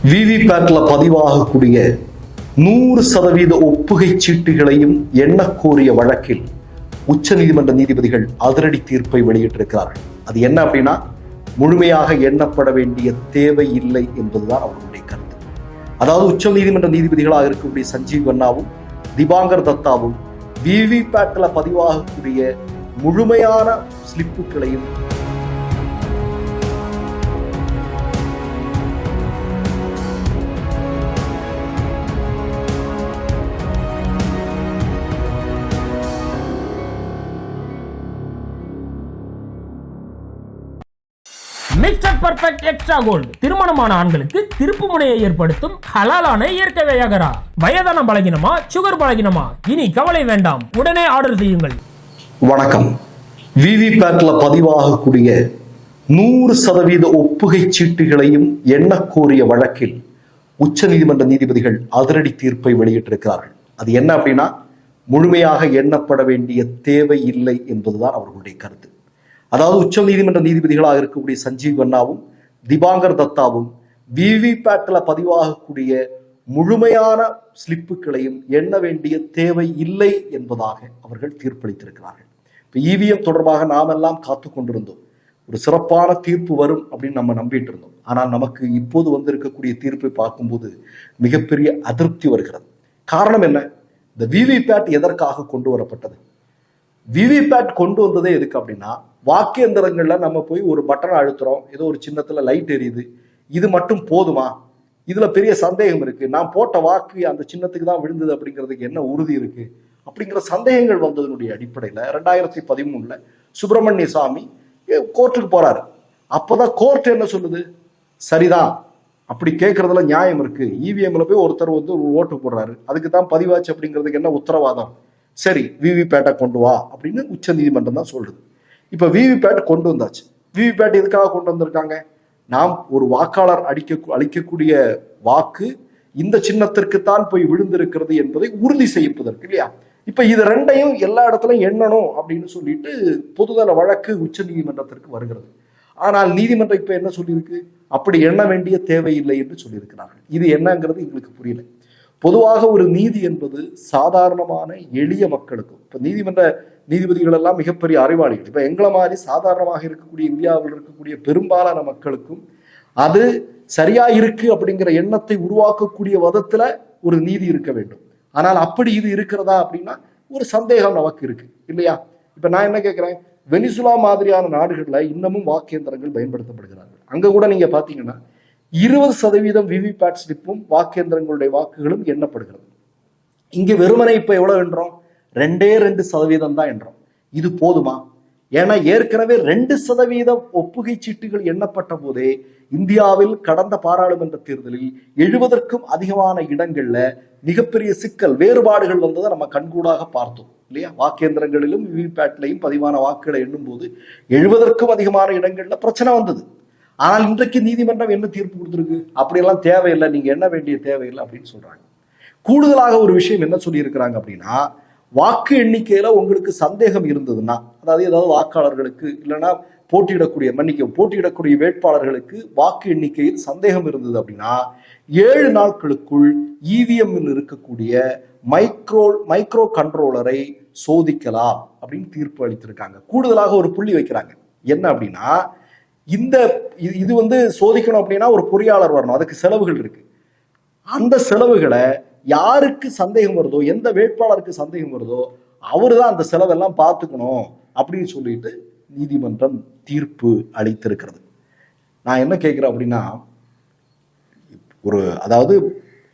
விவிபேட்ல பதிவாகக்கூடிய 100% ஒப்புகை சீட்டுகளையும் எண்ணக்கோரிய வழக்கில் உச்சநீதிமன்ற நீதிபதிகள் அதிரடி தீர்ப்பை வெளியிட்டிருக்கிறார்கள். அது என்ன அப்படின்னா, முழுமையாக எண்ணப்பட வேண்டிய தேவை இல்லை என்பதுதான் அவர்களுடைய கருத்து. அதாவது உச்ச நீதிமன்ற நீதிபதிகளாக இருக்கக்கூடிய சஞ்சீவ் கண்ணாவும் திபாங்கர் தத்தாவும் விவிபேட்ல பதிவாகக்கூடிய முழுமையான ஸ்லிப்புகளையும் மிஸ்டர் பர்ஃபெக்ட் எக்ஸ்ட்ரா கோல்டு திருமணமான ஆண்களுக்கு திருப்பு முனையை ஏற்படுத்தும் ஹலாலான இயற்கை வியாகரா. வயதான பலகினமா, சுகர் பலகினமா, இனி கவலை வேண்டாம், உடனே ஆர்டர் செய்யுங்கள். வணக்கம். விவிபேட்ல பதிவாகக்கூடிய 100% ஒப்புகை சீட்டுகளையும் எண்ணக்கோரிய வழக்கில் உச்ச நீதிமன்ற நீதிபதிகள் அதிரடி தீர்ப்பை வெளியிட்டிருக்கிறார்கள். அது என்ன அப்படின்னா, முழுமையாக எண்ணப்பட வேண்டிய தேவை இல்லை என்பதுதான் அவர்களுடைய கருத்து. அதாவது உச்ச நீதிமன்ற நீதிபதிகளாக இருக்கக்கூடிய சஞ்சீவ் கண்ணாவும் திபாங்கர் தத்தாவும் விவிபேட்ல பதிவாகக்கூடிய முழுமையான ஸ்லிப்புகளையும் எண்ண வேண்டிய தேவை இல்லை என்பதாக அவர்கள் தீர்ப்பளித்திருக்கிறார்கள். இப்போ இவிஎம் தொடர்பாக நாம் எல்லாம் காத்து கொண்டிருந்தோம். ஒரு சிறப்பான தீர்ப்பு வரும் அப்படின்னு நம்ம நம்பிட்டு இருந்தோம். ஆனால் நமக்கு இப்போது வந்திருக்கக்கூடிய தீர்ப்பை பார்க்கும்போது மிகப்பெரிய அதிருப்தி வருகிறது. காரணம் என்ன? இந்த விவிபேட் எதற்காக கொண்டு வரப்பட்டது? விவிபேட் கொண்டு வந்ததே எதுக்கு அப்படின்னா, வாக்கு எந்திரங்கள்ல நம்ம போய் ஒரு பட்டனை அழுத்துறோம், ஏதோ ஒரு சின்னத்துல லைட் எரியுது, இது மட்டும் போதுமா? இதுல பெரிய சந்தேகம் இருக்கு, நான் போட்ட வாக்கு அந்த சின்னத்துக்கு தான் விழுந்தது அப்படிங்கிறதுக்கு என்ன உறுதி இருக்கு அப்படிங்கிற சந்தேகங்கள் வந்ததனுடைய அடிப்படையில 2013 சுப்பிரமணிய சாமி கோர்ட்டுக்கு போறாரு. அப்பதான் கோர்ட் என்ன சொல்லுது? சரிதான், அப்படி கேட்கறதுல நியாயம் இருக்கு. இவிஎம்ல போய் ஒருத்தர் வந்து ஒரு ஓட்டு போடுறாரு, அதுக்கு தான் பதிவாச்சு அப்படிங்கிறதுக்கு என்ன உத்தரவாதம்? சரி, விவிபேட்டை கொண்டு வா அப்படின்னு உச்ச நீதிமன்றம் தான் சொல்றது. இப்ப விவிபேட் கொண்டு வந்தாச்சு. விவிபேட் எதுக்காக கொண்டு வந்திருக்காங்க? நாம் ஒரு வாக்காளர் அளிக்கக்கூடிய வாக்கு இந்த சின்னத்திற்குத்தான் போய் விழுந்திருக்கிறது என்பதை உறுதி செய்யப்பதற்கு, இல்லையா? இப்ப இது ரெண்டையும் எல்லா இடத்துலையும் எண்ணணும் அப்படின்னு சொல்லிட்டு பொதுநல வழக்கு உச்ச நீதிமன்றத்திற்கு வருகிறது. ஆனால் நீதிமன்றம் இப்ப என்ன சொல்லியிருக்கு? அப்படி எண்ண வேண்டிய தேவையில்லை என்று சொல்லியிருக்கிறார்கள். இது என்னங்கிறது எங்களுக்கு புரியல. பொதுவாக ஒரு நீதி என்பது சாதாரணமான எளிய மக்களுக்கும், இப்ப நீதிமன்ற நீதிபதிகள் எல்லாம் மிகப்பெரிய அறிவாளிகள், இப்ப எங்களை மாதிரி சாதாரணமாக இருக்கக்கூடிய இந்தியாவில் இருக்கக்கூடிய பெரும்பாலான மக்களுக்கும் அது சரியா இருக்கு அப்படிங்கிற எண்ணத்தை உருவாக்கக்கூடிய விதத்துல ஒரு நீதி இருக்க வேண்டும். ஆனால் அப்படி இது இருக்கிறதா அப்படின்னா ஒரு சந்தேகம் நமக்கு இருக்கு, இல்லையா? இப்ப நான் என்ன கேட்கிறேன், வெனிசுலா மாதிரியான நாடுகள்ல இன்னமும் வாக்கேந்திரங்கள் பயன்படுத்தப்படுகிறார்கள். அங்க கூட நீங்க பாத்தீங்கன்னா 20% விவிபேட் ஸ்லிப்பும் வாக்கேந்திரங்களுடைய வாக்குகளும் எண்ணப்படுகிறது. இங்க வெறுமனை இப்ப எவ்வளவு என்றோம்? 2% தான் என்றோம். இது போதுமா? ஏன்னா ஏற்கனவே 2% ஒப்புகை சீட்டுகள் எண்ணப்பட்ட போதே இந்தியாவில் கடந்த பாராளுமன்ற தேர்தலில் 70க்கும் அதிகமான இடங்கள்ல மிகப்பெரிய சிக்கல், வேறுபாடுகள் வந்ததை நம்ம கண்கூடாக பார்த்தோம், இல்லையா? வாக்கேந்திரங்களிலும் விவிபேட்லையும் பதிவான வாக்குகளை எண்ணும் போது 70க்கும் அதிகமான இடங்கள்ல பிரச்சனை வந்தது. ஆனால் இன்றைக்கு நீதிமன்றம் என்ன தீர்ப்பு கொடுத்திருக்கு? அப்படியெல்லாம் தேவையில்லை, நீங்க எண்ண வேண்டிய தேவையில்லை அப்படின்னு சொல்றாங்க. கூடுதலாக ஒரு விஷயம் என்ன சொல்லி இருக்கிறாங்க அப்படின்னா, வாக்கு உங்களுக்கு சந்தேகம் இருந்ததுன்னா, அதாவது ஏதாவது வாக்காளர்களுக்கு இல்லைன்னா போட்டியிடக்கூடிய வேட்பாளர்களுக்கு வாக்கு எண்ணிக்கையில் சந்தேகம் இருந்தது அப்படின்னா 7 நாட்களுக்குள் இவிஎம்மில் இருக்கக்கூடிய மைக்ரோ கண்ட்ரோலரை சோதிக்கலாம் அப்படின்னு தீர்ப்பு அளித்திருக்காங்க. கூடுதலாக ஒரு புள்ளி வைக்கிறாங்க. என்ன அப்படின்னா, இது வந்து சோதிக்கணும் அப்படின்னா ஒரு பொறியாளர் வரணும், அதுக்கு செலவுகள் இருக்கு. அந்த செலவுகளை யாருக்கு சந்தேகம் வருதோ, எந்த வேட்பாளருக்கு சந்தேகம் வருதோ அவரு தான் அந்த செலவெல்லாம் பார்த்துக்கணும் அப்படின்னு சொல்லிட்டு நீதிமன்றம் தீர்ப்பு அளித்திருக்கிறது. நான் என்ன கேட்கிறேன் அப்படின்னா, அதாவது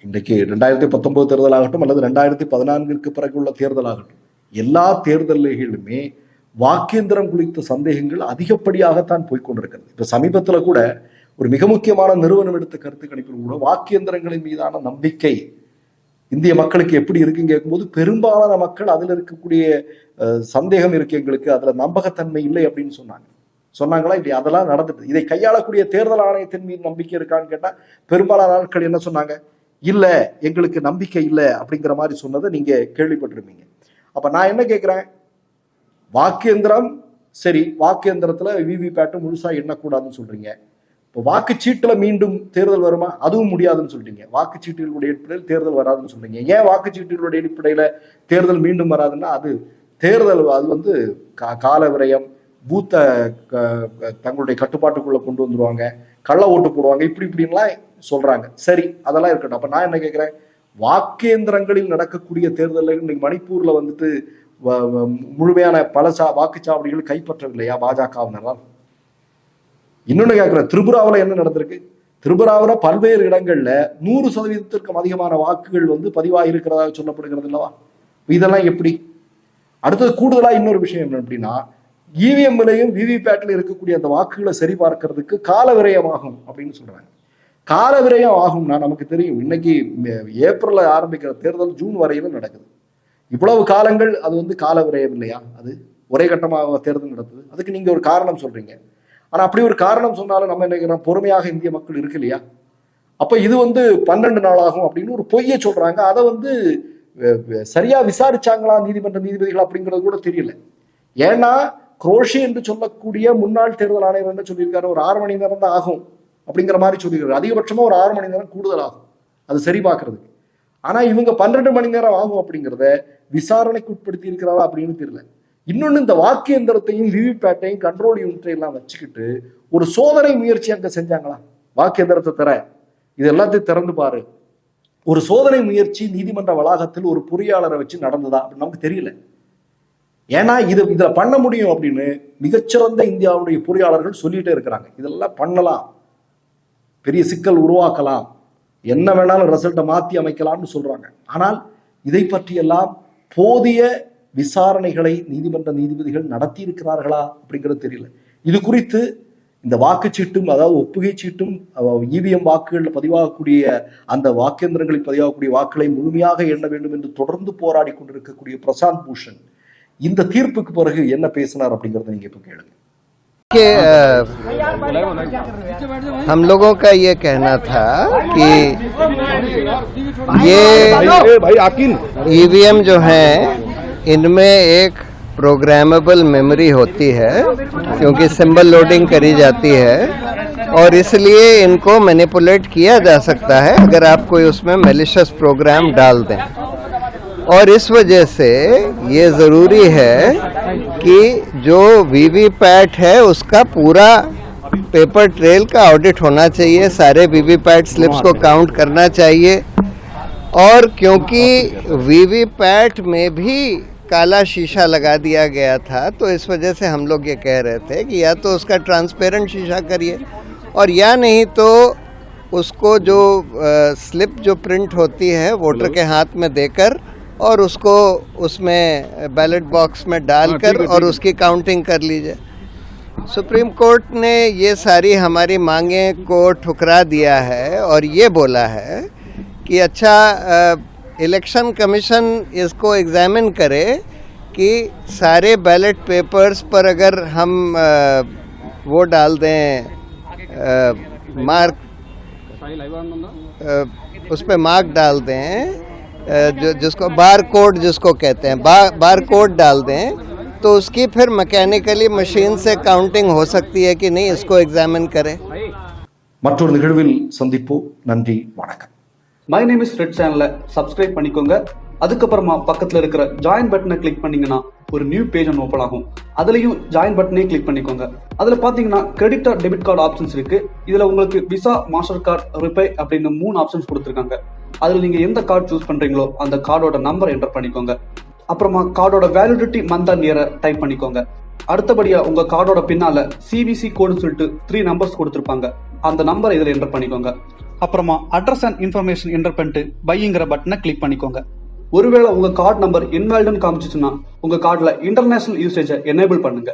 இன்றைக்கு 2019 தேர்தல் ஆகட்டும் அல்லது 2014 பிறகு உள்ள தேர்தல் ஆகட்டும், எல்லா தேர்தல்களுமே வாக்கேந்திரம் குறித்த சந்தேகங்கள் அதிகப்படியாகத்தான் போய்கொண்டிருக்கிறது. இப்ப சமீபத்துல கூட ஒரு மிக முக்கியமான நிறுவனம் எடுத்த கருத்து கணிப்பில் கூட வாக்கேந்திரங்களின் மீதான நம்பிக்கை இந்திய மக்களுக்கு எப்படி இருக்குன்னு கேட்கும்போது பெரும்பாலான மக்கள் அதுல இருக்கக்கூடிய சந்தேகம் இருக்கு, எங்களுக்கு அதுல நம்பகத்தன்மை இல்லை அப்படின்னு சொன்னாங்களா இல்லையா? அதெல்லாம் நடந்துட்டு இதை கையாளக்கூடிய தேர்தல் ஆணையத்தின் மீது நம்பிக்கை இருக்கான்னு கேட்டா பெரும்பாலான ஆட்கள் என்ன சொன்னாங்க? இல்ல, எங்களுக்கு நம்பிக்கை இல்லை அப்படிங்கிற மாதிரி சொன்னதை நீங்க கேள்விப்பட்டிருப்பீங்க. அப்ப நான் என்ன கேட்கிறேன், வாக்கு எந்திரம் சரி, வாக்கு எந்திரத்துல விவிபேட் முழுசா எண்ணக்கூடாதுன்னு சொல்றீங்க, இப்போ வாக்குச்சீட்டுல மீண்டும் தேர்தல் வருமா? அதுவும் முடியாதுன்னு சொல்றீங்க. வாக்குச்சீட்டுகளுடைய அடிப்படையில் தேர்தல் வராதுன்னு சொல்றீங்க. ஏன் வாக்குச்சீட்டுகளுடைய அடிப்படையில தேர்தல் மீண்டும் வராதுன்னா அது தேர்தல் அது கால விரயம், பூத்த தங்களுடைய கட்டுப்பாட்டுக்குள்ள கொண்டு வந்துருவாங்க, கள்ள ஓட்டு போடுவாங்க, இப்படின்லாம் சொல்றாங்க. சரி, அதெல்லாம் இருக்கட்டும். அப்ப நான் என்ன கேட்கிறேன், வாக்கேந்திரங்களில் நடக்கக்கூடிய தேர்தலில் இன்னைக்கு மணிப்பூர்ல முழுமையான பல வாக்குச்சாவடிகள் கைப்பற்றவில்லையா பாஜகவினரால்? இன்னொன்னு கேட்கிறேன், திரிபுராவில் என்ன நடந்திருக்கு? திரிபுராவில் பல்வேறு இடங்கள்ல 100%க்கும் அதிகமான வாக்குகள் பதிவாகி இருக்கிறதாக சொல்லப்படுகிறது இல்லவா? இதெல்லாம் எப்படி? அடுத்தது கூடுதலா இன்னொரு விஷயம் என்ன அப்படின்னா, இவிஎம்லையும் விவிபேட்ல இருக்கக்கூடிய அந்த வாக்குகளை சரி பார்க்கறதுக்கு கால விரயமாகும் அப்படின்னு சொல்றாங்க. கால விரயம் ஆகும்னா நமக்கு தெரியும், இன்னைக்கு ஏப்ரல்ல ஆரம்பிக்கிற தேர்தல் ஜூன் வரையில நடக்குது. இவ்வளவு காலங்கள் அது கால விரயம் இல்லையா? அது ஒரே கட்டமாக தேர்தல் நடத்துது. அதுக்கு நீங்க ஒரு காரணம் சொல்றீங்க. ஆனா அப்படி ஒரு காரணம் சொன்னாலும் நம்ம என்ன பொறுமையாக இந்திய மக்கள் இருக்கு இல்லையா? அப்ப இது 12 நாள் ஆகும் அப்படின்னு ஒரு பொய்யை சொல்றாங்க. அதை சரியா விசாரிச்சாங்களா நீதிமன்ற நீதிபதிகள் அப்படிங்கிறது கூட தெரியல. ஏன்னா குரோஷி என்று சொல்லக்கூடிய முன்னாள் தேர்தல் ஆணையர் என்ன சொல்லியிருக்காரு, ஒரு 6 மணி நேரம் தான் ஆகும் அப்படிங்கிற மாதிரி சொல்லியிருக்காரு. அதிகபட்சமா ஒரு 6 மணி நேரம் கூடுதல் ஆகும் அது சரி பார்க்கறதுக்கு. ஆனா இவங்க 12 மணி நேரம் ஆகும் அப்படிங்கிறத விசாரணைக்கு உட்படுத்தி இருக்கிறாரா அப்படின்னு தெரியல. இன்னொன்னு, இந்த வாக்கு எந்திரத்தையும் விவிபேட்டையும் கண்ட்ரோல் யூனிட்டையும் எல்லாம் வச்சுக்கிட்டு ஒரு சோதனை முயற்சி அங்க செஞ்சாங்களா? வாக்கு எந்திரத்தை தர, இது எல்லாத்தையும் திறந்து பாரு, ஒரு சோதனை முயற்சி நீதிமன்ற வளாகத்தில் ஒரு பொறியாளரை வச்சு நடந்ததா அப்படின்னு நமக்கு தெரியல. ஏன்னா இதுல பண்ண முடியும் அப்படின்னு மிகச்சிறந்த இந்தியாவுடைய பொறியாளர்கள் சொல்லிட்டே இருக்கிறாங்க. இதெல்லாம் பண்ணலாம், பெரிய சிக்கல் உருவாக்கலாம், என்ன வேணாலும் ரிசல்ட்டை மாத்தி அமைக்கலாம்னு சொல்றாங்க. ஆனால் இதை பற்றியெல்லாம் போதிய விசாரணைகளை நீதிமன்ற நீதிபதிகள் நடத்தி இருக்கிறார்களா அப்படிங்கிறது தெரியல. இது குறித்து இந்த வாக்குச்சீட்டும், அதாவது ஒப்புகை சீட்டும், இவிஎம் வாக்குகளில் பதிவாகக்கூடிய அந்த வாக்கேந்திரங்களில் பதிவாகக்கூடிய வாக்குகளை முழுமையாக எண்ண வேண்டும் என்று தொடர்ந்து போராடி கொண்டிருக்கக்கூடிய பிரசாந்த் பூஷன் இந்த தீர்ப்புக்கு பிறகு என்ன பேசினார் அப்படிங்கறத நீங்க இப்ப கேளுங்க. हम लोगों का ये कहना था कि ये ईवीएम जो है इनमें एक प्रोग्रामेबल मेमोरी होती है, क्योंकि सिंबल लोडिंग करी जाती है और इसलिए इनको मैनिपुलेट किया जा सकता है अगर आप कोई उसमें मैलिशियस प्रोग्राम डाल दें। और इस वजह से ये ज़रूरी है कि जो वीवीपैट है उसका पूरा पेपर ट्रेल का ऑडिट होना चाहिए, सारे वीवीपैट स्लिप्स को काउंट करना चाहिए। और क्योंकि वीवीपैट में भी काला शीशा लगा दिया गया था, तो इस वजह से हम लोग ये कह रहे थे कि या तो उसका ट्रांसपेरेंट शीशा करिए और या नहीं तो उसको जो स्लिप जो प्रिंट होती है वोटर के हाथ में देकर और उसको उसमें बैलेट बॉक्स में डालकर और उसकी काउंटिंग कर लीजिए। सुप्रीम कोर्ट ने ये सारी हमारी मांगें को ठुकरा दिया है और ये बोला है कि अच्छा इलेक्शन कमीशन इसको एग्जामिन करे कि सारे बैलेट पेपर्स पर अगर हम वो डाल दें मार्क, उस पर मार्क डाल दें, जिसको बार कोड जिसको कहते हैं, बार कोड डाल दें, तो उसकी फिर मैकेनिकली मशीन से काउंटिंग हो सकती है कि नहीं, इसको एग्जामिन करें। மற்றொரு நிகழ்வில் சந்திப்போம். நன்றி, வணக்கம். மை நேம் இஸ் ரெட் சேனலை சப்ஸ்கிரைப் பண்ணிக்கோங்க. அதுக்கப்புறமா பக்கத்தில் இருக்கிற ஜாயின் பட்டனை கிளிக் பண்ணீங்கன்னா ஒரு நியூ பேஜ் ஒன்று ஓப்பன் ஆகும். அதுலயும் ஜாயின் பட்டனே கிளிக் பண்ணிக்கோங்க. அதுல பாத்தீங்கன்னா credit R debit card options இருக்கு. இதுல உங்களுக்கு விசா, மாஸ்டர் கார்டு, ரிப்பே அப்படின்னு 3 ஆப்ஷன்ஸ் கொடுத்துருக்காங்க. அதுல நீங்க எந்த கார்டு சூஸ் பண்றீங்களோ அந்த கார்டோட நம்பர் என்டர் பண்ணிக்கோங்க. அப்புறமா கார்டோட வேலிடிட்டி மந்த் அண்ட் இயரை டைப் பண்ணிக்கோங்க. அடுத்தபடியா உங்க கார்டோட பின்னால சிவிசி கோடுன்னு சொல்லிட்டு 3 நம்பர்ஸ் கொடுத்துருப்பாங்க. அந்த நம்பர் இதுல என்டர் பண்ணிக்கோங்க. அப்புறமா அட்ரஸ் அண்ட் இன்ஃபர்மேஷன் என்டர் பண்ணிட்டு பைங்கிற பட்டனை கிளிக் பண்ணிக்கோங்க. ஒருவேளை உங்க கார்டு நம்பர் இன்வாலிட்னு காமிச்சிச்சுன்னா உங்க கார்டுல இன்டர்நேஷனல் யூசேஜை எனேபிள் பண்ணுங்க.